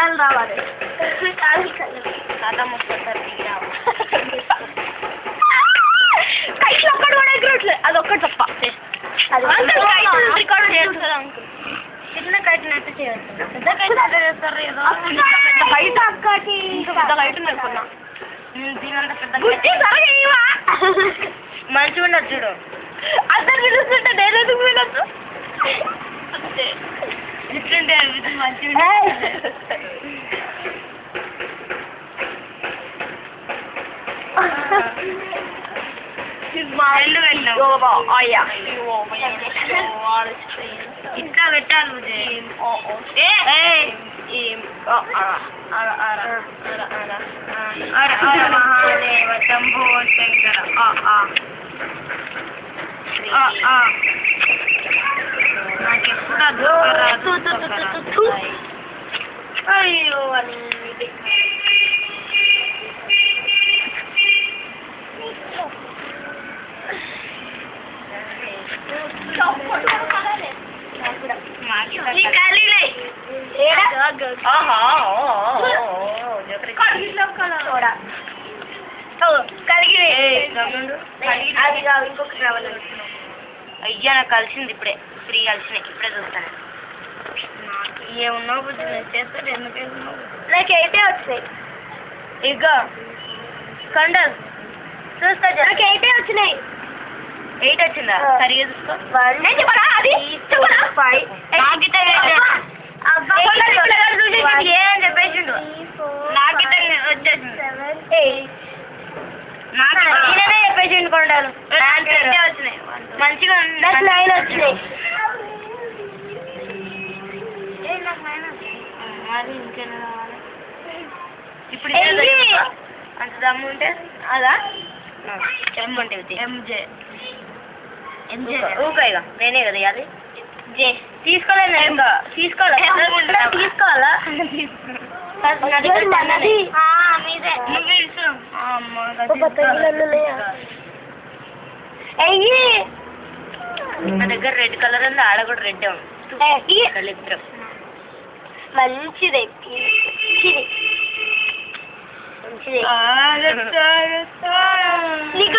కళ్ళు రావాలి తాత ముప్పసారి కైట్లు ఒక్కటి కూడా ఎగరట్లేదు అదొక్కటి తప్ప రికార్డు చేస్తారు అంకుల్ చిన్న కట్టినట్టు చేయొచ్చు పెద్ద కట్టిన చేస్తారు ఏదో హైట్ అక్కకి పెద్ద హైట్ అనుకున్నా దీనంత పెద్ద మంచిగా ఉండదు చూడు అందరు పిలుస్తుంటే నేను ఎందుకు పిలవచ్చు ఇట్లుంటే మంచిగా ఇట్లా పెట్టాలి మహాదేవ శంభో శంకర నాకెప్పుడు అయ్యో అని అయ్యా నాకు కలిసింది ఇప్పుడే ఫ్రీ కలిసినాయి ఇప్పుడే చూస్తాను ఏమున్నావు బుద్ధి చేస్తాడు ఎందుకు నాకు 8 వచ్చినాయి ఇక కండల్ చూస్తా నాకు 8 వచ్చినాయి 8 వచ్చిందా సరిగా చూసుకో ఏం చెప్పేసిండు నాకిట వచ్చేసింది నేనే చెప్పేసిండు కొండలు వచ్చినాయి మంచిగా 9 వచ్చినాయి మరి ఇంకేనా రావాలి ఇప్పుడు అంత దమ్ము ఉంటే అదా చెమ్మంటే ఎంజే ఊక ఇక నేనే కదా అది జే తీసుకోలేదు ఇంకా తీసుకోవాలా నా దగ్గర రెడ్ కలర్ ఉంది ఆడ కూడా రెడ్ ఉంది ఇద్దరు మంచిది నీకు